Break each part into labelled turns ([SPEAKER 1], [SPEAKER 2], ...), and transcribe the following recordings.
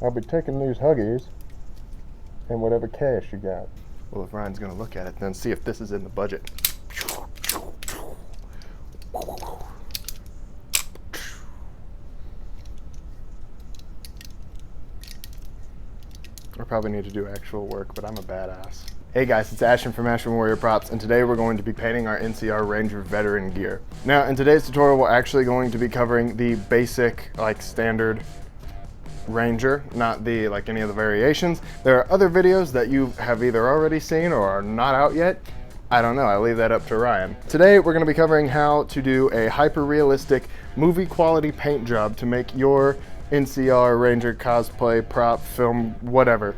[SPEAKER 1] I'll be taking these Huggies and whatever cash you got.
[SPEAKER 2] Well, if Ryan's gonna look at it, then see if this is in the budget. I probably need to do actual work, but I'm a badass. Hey guys, it's Ashen from Ashen Warrior Props, and today we're going to be painting our NCR Ranger veteran gear. Now, in today's tutorial, we're actually going to be covering the basic, standard Ranger, not the any of the variations. There are other videos that you have either already seen or are not out yet. I don't know, I leave that up to Ryan. Today we're going to be covering how to do a hyper-realistic movie quality paint job to make your NCR Ranger cosplay, prop, film, whatever,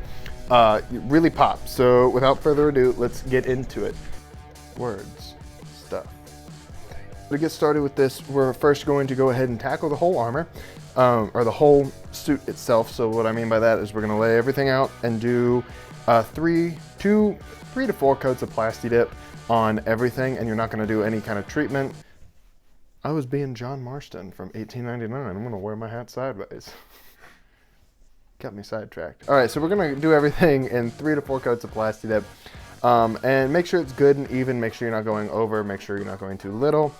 [SPEAKER 2] really pop. So without further ado, let's get into it. Words, stuff. To get started with this, we're first going to go ahead and tackle the whole armor. Or the whole suit itself. So what I mean by that is we're going to lay everything out and do 3 to 4 coats of plasti dip on everything, and you're not going to do any kind of treatment. I was being John Marston from 1899. I'm going to wear my hat sideways. Got me sidetracked. All right, so we're going to do everything in 3 to 4 coats of plasti dip, and make sure it's good and even. Make sure you're not going over. Make sure you're not going too little.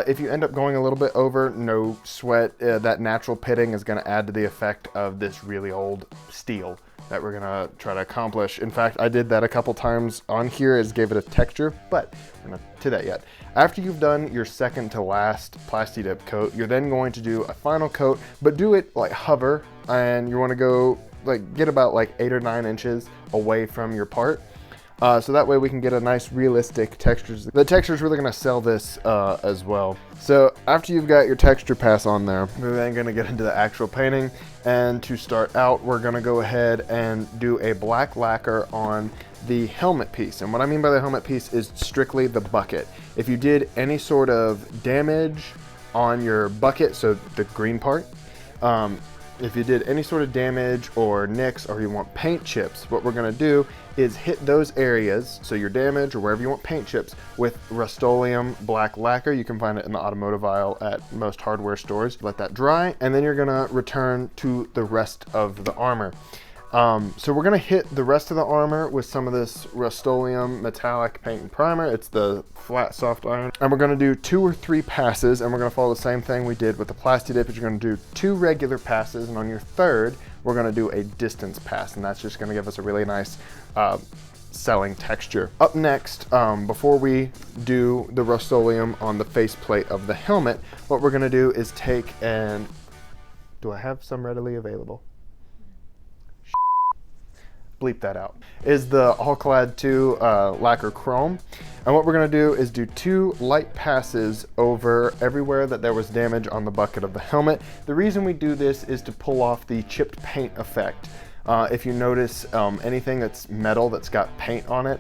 [SPEAKER 2] If you end up going a little bit over, no sweat. That natural pitting is going to add to the effect of this really old steel that we're going to try to accomplish. In fact, I did that a couple times on here. It gave it a texture, but we're not to that yet. After you've done your second to last plasti dip coat, you're then going to do a final coat, but do it hover, and you want to go get about 8 or 9 inches away from your part. So that way we can get a nice realistic textures. The texture is really going to sell this as well. So after you've got your texture pass on there, we're then going to get into the actual painting. And to start out, we're going to go ahead and do a black lacquer on the helmet piece. And what I mean by the helmet piece is strictly the bucket. If you did any sort of damage on your bucket, so the green part, if you did any sort of damage or nicks, or you want paint chips, what we're going to do is hit those areas, so your damage or wherever you want paint chips, with Rust-Oleum black lacquer. You can find it in the automotive aisle at most hardware stores. Let that dry, and then you're going to return to the rest of the armor. So we're going to hit the rest of the armor with some of this Rust-Oleum metallic paint and primer. It's the flat soft iron, and we're going to do 2 or 3 passes, and we're going to follow the same thing we did with the plasti dip. You're going to do 2 regular passes, and on your third we're going to do a distance pass, and that's just going to give us a really nice selling texture. Up next, before we do the Rust-Oleum on the faceplate of the helmet, what we're going to do is take and do I have some readily available? Bleep that out, is the All-Clad 2 lacquer chrome. And what we're going to do is do 2 light passes over everywhere that there was damage on the bucket of the helmet. The reason we do this is to pull off the chipped paint effect. If you notice anything that's metal that's got paint on it,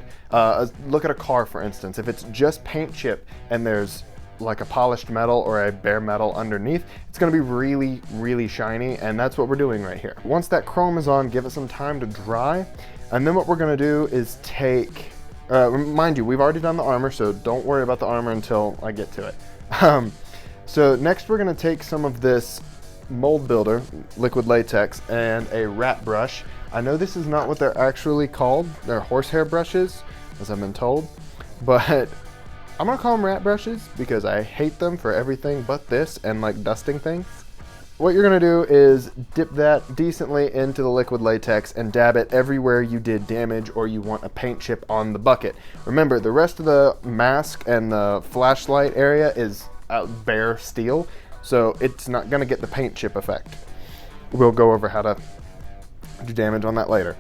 [SPEAKER 2] look at a car for instance. If it's just paint chip and there's a polished metal or a bare metal underneath, it's going to be really, really shiny, and that's what we're doing right here. Once that chrome is on, give it some time to dry, and then what we're going to do is take, mind you, we've already done the armor, so don't worry about the armor until I get to it. So next we're going to take some of this mold builder, liquid latex, and a rat brush. I know this is not what they're actually called. They're horsehair brushes, as I've been told, but I'm gonna call them rat brushes because I hate them for everything but this and dusting things. What you're gonna do is dip that decently into the liquid latex and dab it everywhere you did damage or you want a paint chip on the bucket. Remember, the rest of the mask and the flashlight area is bare steel, so it's not gonna get the paint chip effect. We'll go over how to do damage on that later.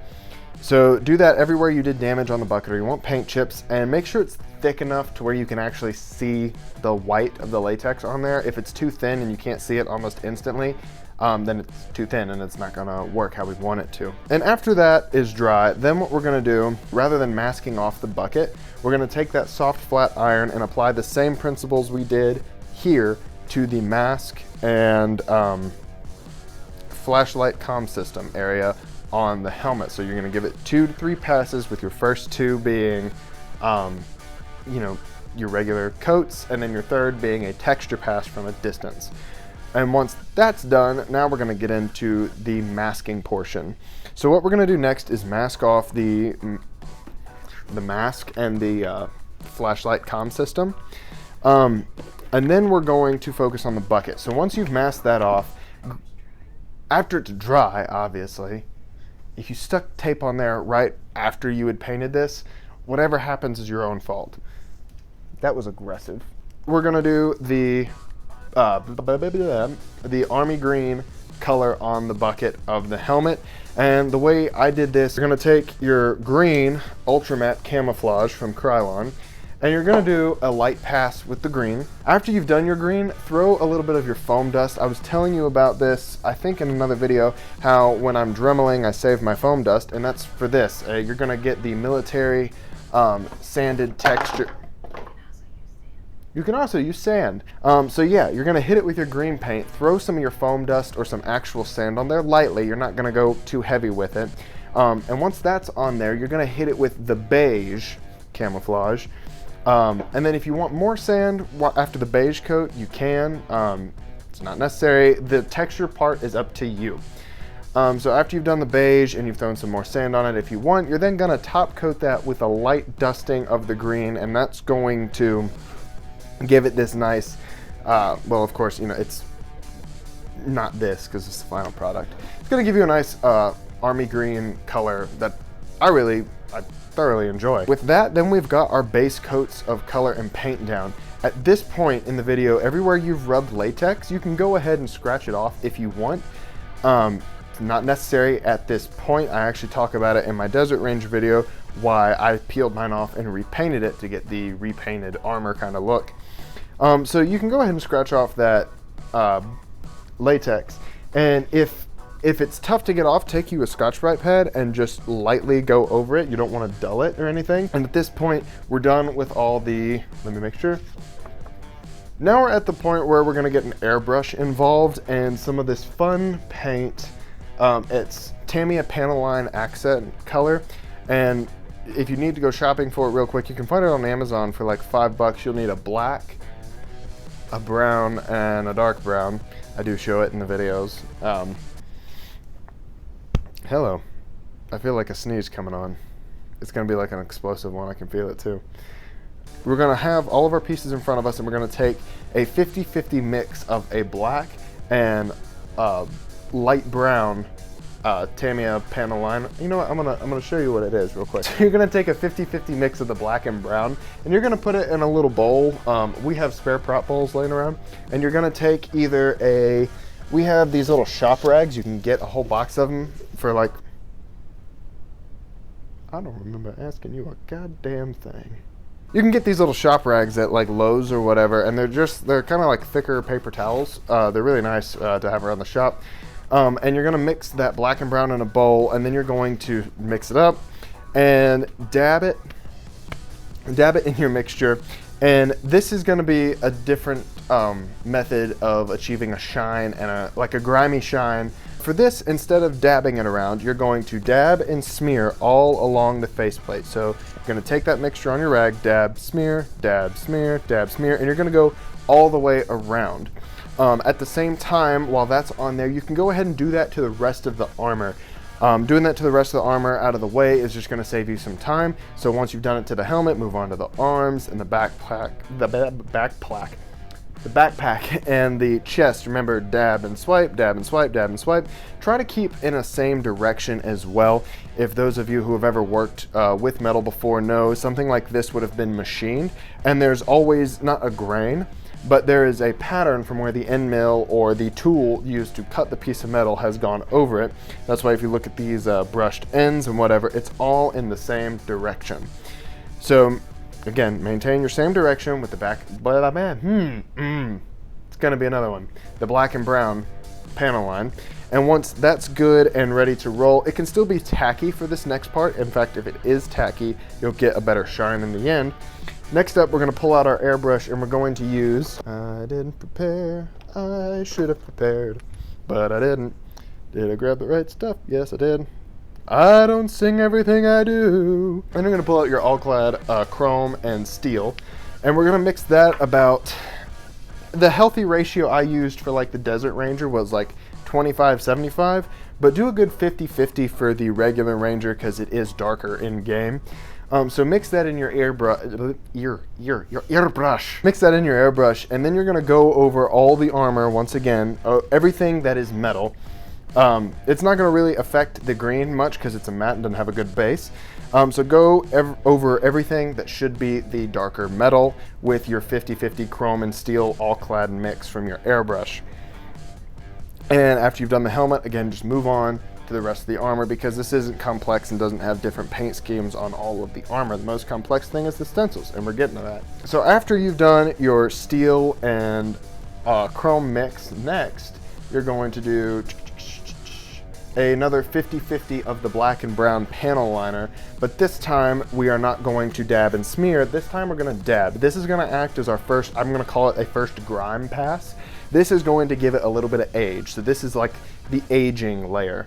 [SPEAKER 2] So do that everywhere you did damage on the bucket or you want paint chips, and make sure it's thick enough to where you can actually see the white of the latex on there. If it's too thin and you can't see it almost instantly, then it's too thin and it's not gonna work how we want it to. And after that is dry, then what we're gonna do, rather than masking off the bucket, we're gonna take that soft flat iron and apply the same principles we did here to the mask and flashlight comm system area on the helmet. So you're going to give it 2 to 3 passes, with your first 2 being your regular coats, and then your third being a texture pass from a distance. And once that's done, now we're gonna get into the masking portion. So what we're gonna do next is mask off the mask and the flashlight comm system. And then we're going to focus on the bucket. So once you've masked that off, after it's dry, obviously, if you stuck tape on there right after you had painted this, whatever happens is your own fault. That was aggressive. We're gonna do the army green color on the bucket of the helmet. And the way I did this, you're gonna take your green ultra matte camouflage from Krylon, and you're gonna do a light pass with the green. After you've done your green, throw a little bit of your foam dust. I was telling you about this, I think in another video, how when I'm dremeling, I save my foam dust, and that's for this. You're gonna get the military sanded texture. You can also use sand. So yeah, you're gonna hit it with your green paint, throw some of your foam dust or some actual sand on there lightly. You're not gonna go too heavy with it. And once that's on there, you're gonna hit it with the beige camouflage. And then if you want more sand after the beige coat, you can. It's not necessary. The texture part is up to you. So after you've done the beige and you've thrown some more sand on it if you want, you're then gonna top coat that with a light dusting of the green, and that's going to give it this nice, well, of course, you know, it's not this because it's the final product. It's gonna give you a nice army green color that I thoroughly enjoy. With that, then we've got our base coats of color and paint down. At this point in the video, everywhere you've rubbed latex, you can go ahead and scratch it off if you want. It's not necessary at this point. I actually talk about it in my Desert Ranger video, why I peeled mine off and repainted it to get the repainted armor kind of look. So you can go ahead and scratch off that latex, and if it's tough to get off, take you a Scotch-Brite pad and just lightly go over it. You don't want to dull it or anything. And at this point, we're done with all the, let me make sure. Now we're at the point where we're gonna get an airbrush involved and some of this fun paint. It's Tamiya Panaline accent color, and if you need to go shopping for it real quick, you can find it on Amazon for like $5. You'll need a black, a brown, and a dark brown. I do show it in the videos. Hello. I feel like a sneeze coming on. It's gonna be like an explosive one, I can feel it too. We're gonna have all of our pieces in front of us, and we're gonna take a 50-50 mix of a black and light brown Tamiya Panaline. You know what, I'm gonna show you what it is real quick. So you're gonna take a 50-50 mix of the black and brown, and you're gonna put it in a little bowl. We have spare prop bowls laying around, and you're gonna take either we have these little shop rags. You can get a whole box of them for like, I don't remember asking you a goddamn thing. You can get these little shop rags at like Lowe's or whatever, and they're kind of like thicker paper towels. They're really nice to have around the shop. And you're gonna mix that black and brown in a bowl, and then you're going to mix it up and dab it in your mixture. And this is gonna be a different method of achieving a shine and like a grimy shine. For this, instead of dabbing it around, you're going to dab and smear all along the faceplate. So you're gonna take that mixture on your rag, dab, smear, dab, smear, dab, smear, and you're gonna go all the way around. At the same time, while that's on there, you can go ahead and do that to the rest of the armor. Doing that to the rest of the armor out of the way is just gonna save you some time. So once you've done it to the helmet, move on to the arms and the backpack, and the chest. Remember, dab and swipe, dab and swipe, dab and swipe. Try to keep in the same direction as well. If those of you who have ever worked with metal before know, something like this would have been machined, and there's always not a grain, but there is a pattern from where the end mill or the tool used to cut the piece of metal has gone over it. That's why if you look at these brushed ends and whatever, it's all in the same direction. So again, maintain your same direction with the back, it's gonna be another one. The black and brown panel line. And once that's good and ready to roll, it can still be tacky for this next part. In fact, if it is tacky, you'll get a better shine in the end. Next up, we're gonna pull out our airbrush and we're going to use, I didn't prepare, I should have prepared, but I didn't. Did I grab the right stuff? Yes, I did. I don't sing everything I do. And you're gonna pull out your all-clad chrome and steel, and we're gonna mix that about the healthy ratio I used for like the Desert Ranger was like 25-75, but do a good 50-50 for the regular Ranger because it is darker in game. So mix that in your airbrush. Mix that in your airbrush, and then you're gonna go over all the armor once again, everything that is metal. It's not gonna really affect the green much because it's a matte and doesn't have a good base. So go over everything that should be the darker metal with your 50-50 chrome and steel all clad mix from your airbrush. And after you've done the helmet, again, just move on to the rest of the armor because this isn't complex and doesn't have different paint schemes on all of the armor. The most complex thing is the stencils, and we're getting to that. So after you've done your steel and chrome mix, next you're going to do another 50-50 of the black and brown panel liner, but this time we are not going to dab and smear. This time we're going to dab. This is going to act as our first, I'm going to call it a first grime pass. This is going to give it a little bit of age. So this is like the aging layer.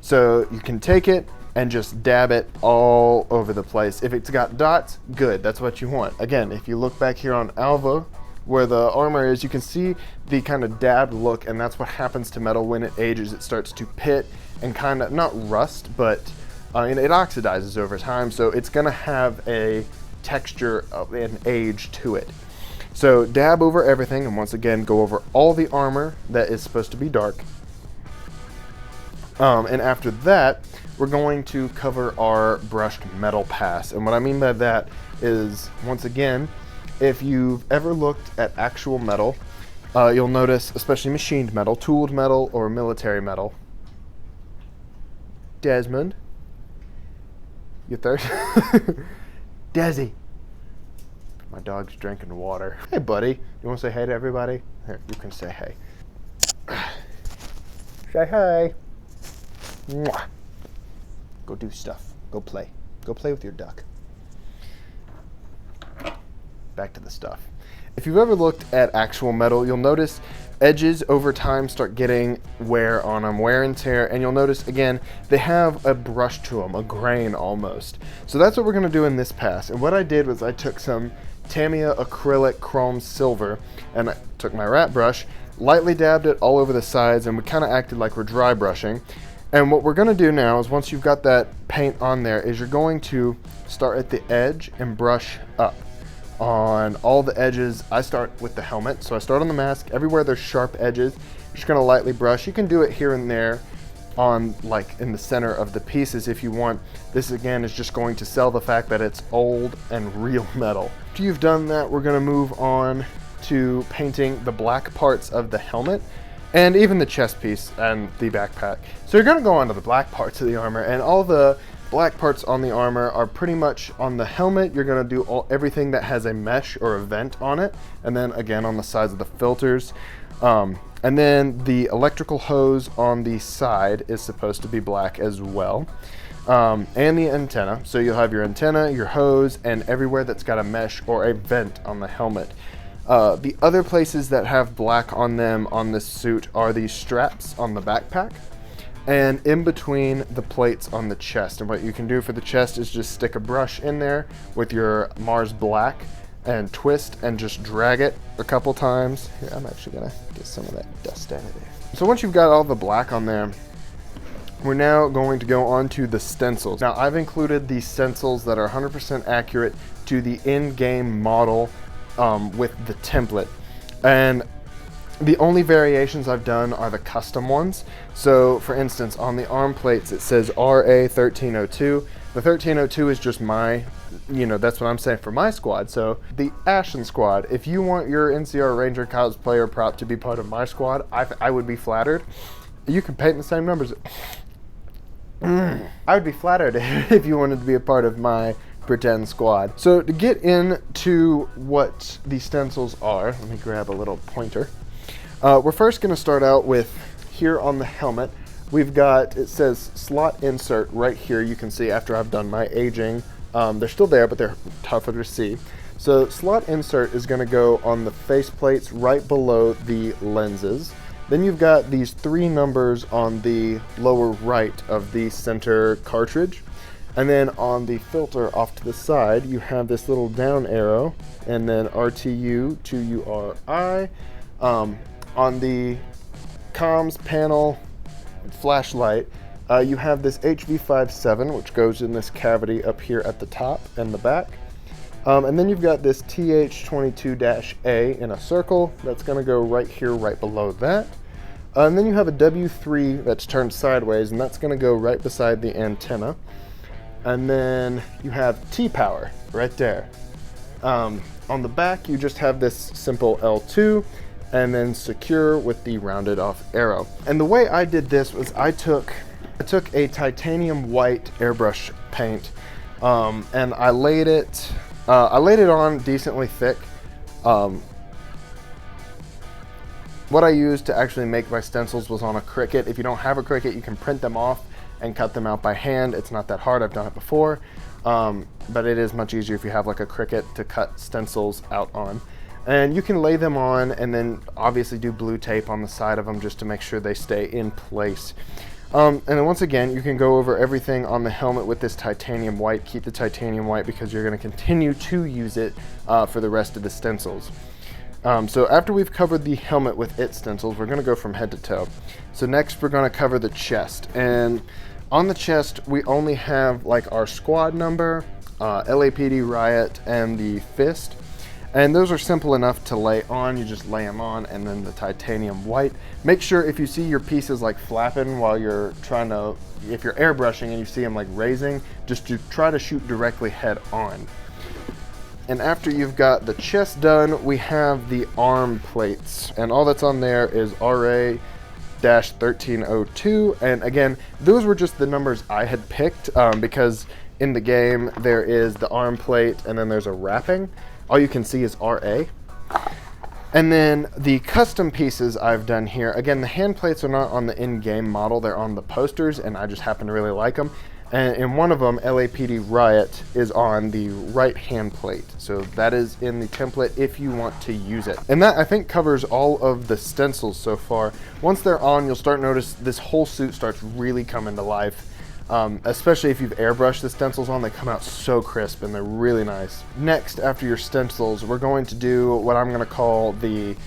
[SPEAKER 2] So you can take it and just dab it all over the place. If it's got dots, good, that's what you want. Again, if you look back here on Alva, where the armor is, you can see the kind of dabbed look, and that's what happens to metal when it ages. It starts to pit and kind of, not rust, but it oxidizes over time, so it's gonna have a texture of an age to it. So dab over everything, and once again, go over all the armor that is supposed to be dark. And after that, we're going to cover our brushed metal pass. And what I mean by that is, once again, if you've ever looked at actual metal, you'll notice, especially machined metal, tooled metal, or military metal. Desmond, you thirsty? Desi. My dog's drinking water. Hey, buddy. You want to say hey to everybody? Here, you can say hey. Say hey. Mwah. Go do stuff. Go play. Go play with your duck. Back to the stuff. If you've ever looked at actual metal, you'll notice edges over time start getting wear on them, wear and tear, and you'll notice, again, they have a brush to them, a grain almost. So that's what we're gonna do in this pass. And what I did was I took some Tamiya acrylic chrome silver, and I took my rat brush, lightly dabbed it all over the sides, and we kind of acted like we're dry brushing. And what we're gonna do now is, once you've got that paint on there, is you're going to start at the edge and brush up on all the edges. I start with the helmet, so I start on the mask. Everywhere there's sharp edges, you're just gonna lightly brush. You can do it here and there on, like, in the center of the pieces if you want. This again is just going to sell the fact that it's old and real metal. After you've done that, we're gonna move on to painting the black parts of the helmet and even the chest piece and the backpack. So you're gonna go onto the black parts of the armor, and all the black parts on the armor are pretty much on the helmet. You're gonna do everything that has a mesh or a vent on it, and then again on the sides of the filters. And then the electrical hose on the side is supposed to be black as well. And the antenna. So you'll have your antenna, your hose, and everywhere that's got a mesh or a vent on the helmet. The other places that have black on them on this suit are the straps on the backpack and in between the plates on the chest. And what you can do for the chest is just stick a brush in there with your Mars Black and twist and just drag it a couple times. Here, I'm actually gonna get some of that dust out of there. So once you've got all the black on there, we're now going to go on to the stencils. Now I've included the stencils that are 100% accurate to the in-game model with the template. And the only variations I've done are the custom ones. So for instance, on the arm plates, it says RA 1302. The 1302 is just my, that's what I'm saying for my squad. So the Ashen squad, if you want your NCR Ranger cosplayer prop to be part of my squad, I would be flattered. You can paint the same numbers. I would be flattered if you wanted to be a part of my pretend squad. So to get into what the stencils are, let me grab a little pointer. We're first going to start out with, here on the helmet, we've got, it says slot insert right here. You can see after I've done my aging, they're still there, but they're tougher to see. So slot insert is going to go on the face plates right below the lenses. Then you've got these 3 numbers on the lower right of the center cartridge. And then on the filter off to the side, you have this little down arrow, and then RTU to URI. On the comms panel flashlight, you have this HV57, which goes in this cavity up here at the top and the back. And then you've got this TH22-A in a circle that's going to go right here, right below that. And then you have a W3 that's turned sideways, and that's going to go right beside the antenna. And then you have T-power right there. On the back, you just have this simple L2, and then secure with the rounded off arrow. And the way I did this was I took a titanium white airbrush paint, and I laid it on decently thick. What I used to actually make my stencils was on a Cricut. If you don't have a Cricut, you can print them off and cut them out by hand. It's not that hard, I've done it before. But it is much easier if you have like a Cricut to cut stencils out on. And you can lay them on and then obviously do blue tape on the side of them just to make sure they stay in place. And then once again, you can go over everything on the helmet with this titanium white. Keep the titanium white because you're going to continue to use it for the rest of the stencils. So after we've covered the helmet with its stencils, we're going to go from head to toe. So next we're going to cover the chest. And on the chest, we only have like our squad number, LAPD Riot, and the fist. And those are simple enough to lay on. You just lay them on, and then the titanium white. Make sure if you see your pieces like flapping while you're trying to, if you're airbrushing and you see them like raising, just to try to shoot directly head on. And after you've got the chest done, we have the arm plates. And all that's on there is RA-1302. And again, those were just the numbers I had picked because in the game there is the arm plate and then there's a wrapping. All you can see is RA. And then the custom pieces I've done here, again, the hand plates are not on the in-game model, they're on the posters, and I just happen to really like them. And in one of them, LAPD Riot is on the right hand plate. So that is in the template if you want to use it. And that, I think, covers all of the stencils so far. Once they're on, you'll start to notice this whole suit starts really coming to life. Especially if you've airbrushed the stencils on, they come out so crisp and they're really nice. Next, after your stencils, we're going to do what I'm going to call the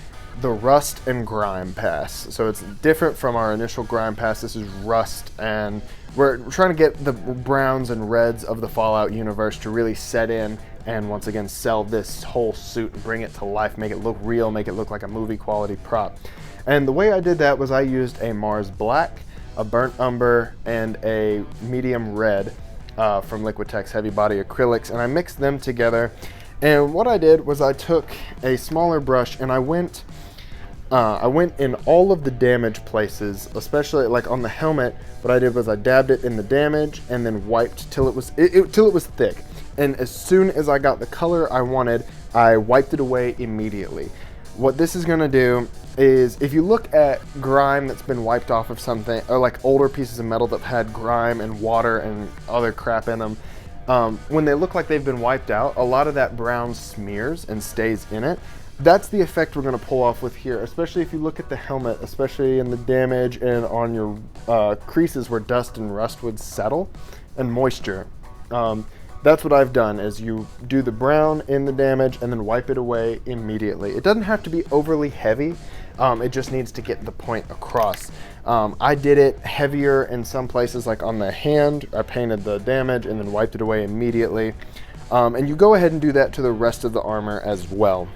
[SPEAKER 2] rust and grime pass. So it's different from our initial grime pass. This is rust, and we're trying to get the browns and reds of the Fallout universe to really set in and once again sell this whole suit and bring it to life, make it look real, make it look like a movie quality prop. And the way I did that was I used a Mars Black, a burnt umber, and a medium red from Liquitex Heavy Body Acrylics, and I mixed them together. And what I did was I took a smaller brush and I went in all of the damage places, especially like on the helmet. What I did was I dabbed it in the damage and then wiped till it was thick. And as soon as I got the color I wanted, I wiped it away immediately. What this is going to do is, if you look at grime that's been wiped off of something, or like older pieces of metal that have had grime and water and other crap in them, when they look like they've been wiped out, a lot of that brown smears and stays in it. That's the effect we're going to pull off with here, especially if you look at the helmet, especially in the damage and on your creases where dust and rust would settle and moisture. That's what I've done, is you do the brown in the damage and then wipe it away immediately. It doesn't have to be overly heavy. It just needs to get the point across. I did it heavier in some places, like on the hand. I painted the damage and then wiped it away immediately. And you go ahead and do that to the rest of the armor as well.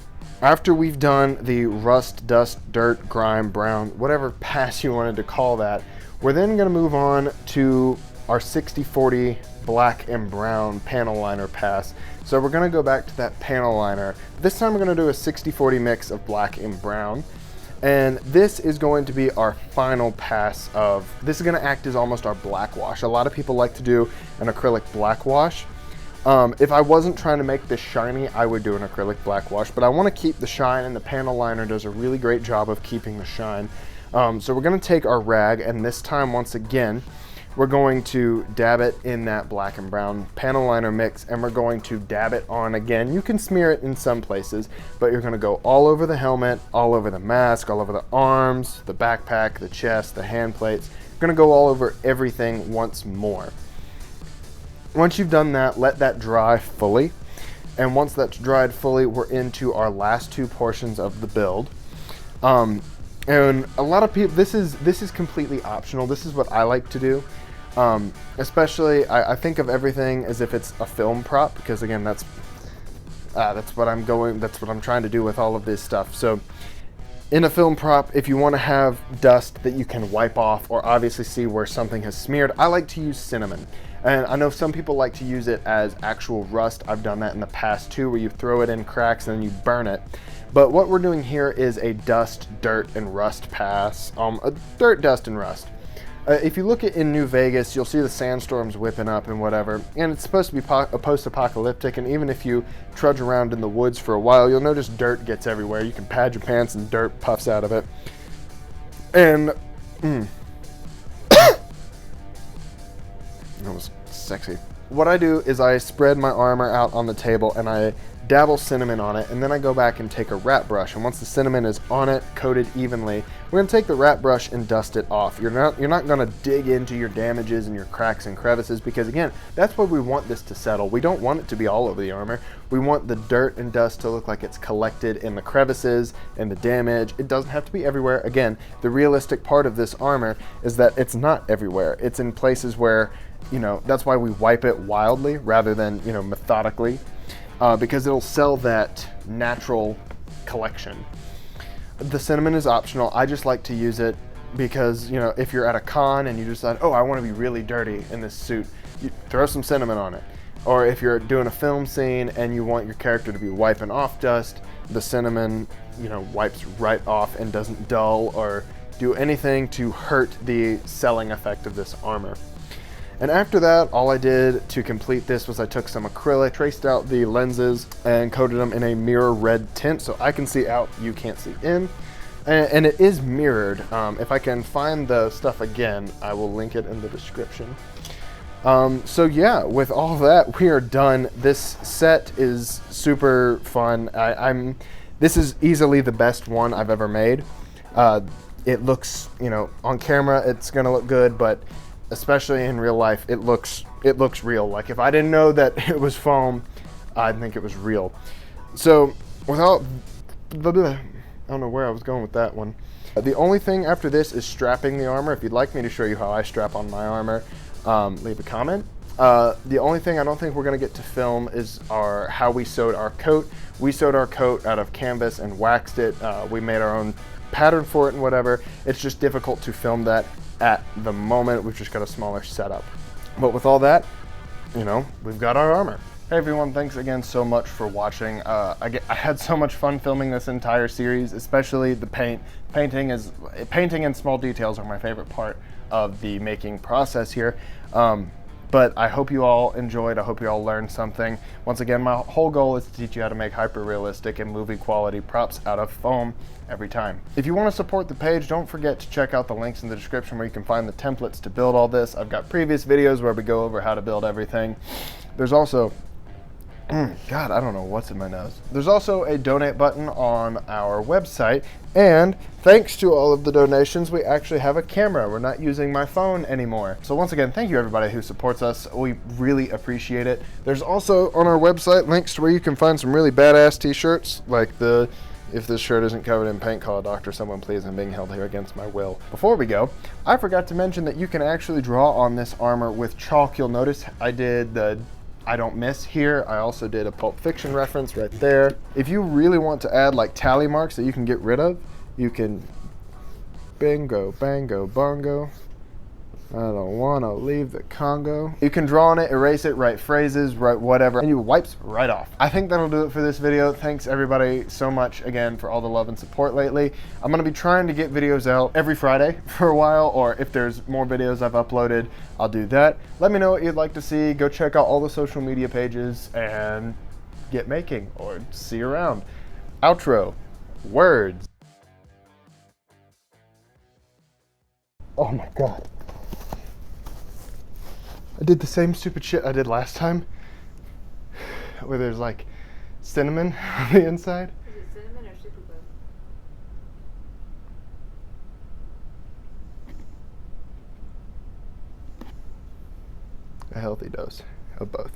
[SPEAKER 2] After we've done the rust, dust, dirt, grime, brown, whatever pass you wanted to call that, we're then going to move on to our 60-40 black and brown panel liner pass. So we're going to go back to that panel liner. This time we're going to do a 60-40 mix of black and brown. And this is going to be our final pass of, this is going to act as almost our black wash. A lot of people like to do an acrylic black wash. If I wasn't trying to make this shiny, I would do an acrylic black wash, but I want to keep the shine, and the panel liner does a really great job of keeping the shine. So we're going to take our rag, and this time, once again, we're going to dab it in that black and brown panel liner mix, and we're going to dab it on again. You can smear it in some places, but you're going to go all over the helmet, all over the mask, all over the arms, the backpack, the chest, the hand plates. You're going to go all over everything once more. Once you've done that, let that dry fully. And once that's dried fully, we're into our last two portions of the build. And a lot of people, this is completely optional. This is what I like to do. Especially, I think of everything as if it's a film prop, because again, that's what I'm trying to do with all of this stuff. So in a film prop, if you want to have dust that you can wipe off or obviously see where something has smeared, I like to use cinnamon. And I know some people like to use it as actual rust. I've done that in the past too, where you throw it in cracks and then you burn it. But what we're doing here is a dust, dirt, and rust pass. A dirt, dust, and rust. If you look in New Vegas, you'll see the sandstorms whipping up and whatever, and it's supposed to be post-apocalyptic, and even if you trudge around in the woods for a while, you'll notice dirt gets everywhere. You can pad your pants and dirt puffs out of it. And, that was sexy. What I do is I spread my armor out on the table and I dabble cinnamon on it, and then I go back and take a wrap brush, and once the cinnamon is on it, coated evenly, we're gonna take the wrap brush and dust it off. You're not gonna dig into your damages and your cracks and crevices, because again, that's where we want this to settle. We don't want it to be all over the armor. We want the dirt and dust to look like it's collected in the crevices and the damage. It doesn't have to be everywhere. Again, the realistic part of this armor is that it's not everywhere. It's in places where, you know, that's why we wipe it wildly rather than, you know, methodically. Because it'll sell that natural collection. The cinnamon is optional. I just like to use it because, you know, if you're at a con and you decide, oh, I want to be really dirty in this suit, you throw some cinnamon on it. Or if you're doing a film scene and you want your character to be wiping off dust, the cinnamon, you know, wipes right off and doesn't dull or do anything to hurt the selling effect of this armor. And after that, all I did to complete this was I took some acrylic, traced out the lenses, and coated them in a mirror red tint so I can see out, you can't see in. And it is mirrored. If I can find the stuff again, I will link it in the description. So yeah, with all that, we are done. This set is super fun. This is easily the best one I've ever made. It looks, you know, on camera, it's gonna look good, but especially in real life, it looks real. Like if I didn't know that it was foam, I'd think it was real. So without, I don't know where I was going with that one. The only thing after this is strapping the armor. If you'd like me to show you how I strap on my armor, leave a comment. The only thing I don't think we're gonna get to film is how we sewed our coat. We sewed our coat out of canvas and waxed it. We made our own pattern for it and whatever. It's just difficult to film that at the moment. We've just got a smaller setup. But with all that, you know, we've got our armor. Hey everyone, thanks again so much for watching. I had so much fun filming this entire series, especially the painting and small details are my favorite part of the making process here. But I hope you all enjoyed. I hope you all learned something. Once again, my whole goal is to teach you how to make hyper-realistic and movie quality props out of foam every time. If you want to support the page, don't forget to check out the links in the description where you can find the templates to build all this. I've got previous videos where we go over how to build everything. There's also, God, I don't know what's in my nose. There's also a donate button on our website, and thanks to all of the donations, we actually have a camera. We're not using my phone anymore. So once again, thank you everybody who supports us. We really appreciate it. There's also on our website links to where you can find some really badass t-shirts, like the "If this shirt isn't covered in paint, call a doctor, someone please, I'm being held here against my will." Before we go, I forgot to mention that you can actually draw on this armor with chalk. You'll notice I did the I Don't Miss here. I also did a Pulp Fiction reference right there. If you really want to add like tally marks that you can get rid of, you can bingo, bango, bongo. I don't wanna leave the Congo. You can draw on it, erase it, write phrases, write whatever, and it wipes right off. I think that'll do it for this video. Thanks everybody so much again for all the love and support lately. I'm gonna be trying to get videos out every Friday for a while, or if there's more videos I've uploaded, I'll do that. Let me know what you'd like to see. Go check out all the social media pages and get making, or see you around. Outro, words. Oh my God. I did the same stupid shit I did last time, where there's like cinnamon on the inside.
[SPEAKER 3] Is it cinnamon or super glue?
[SPEAKER 2] A healthy dose of both.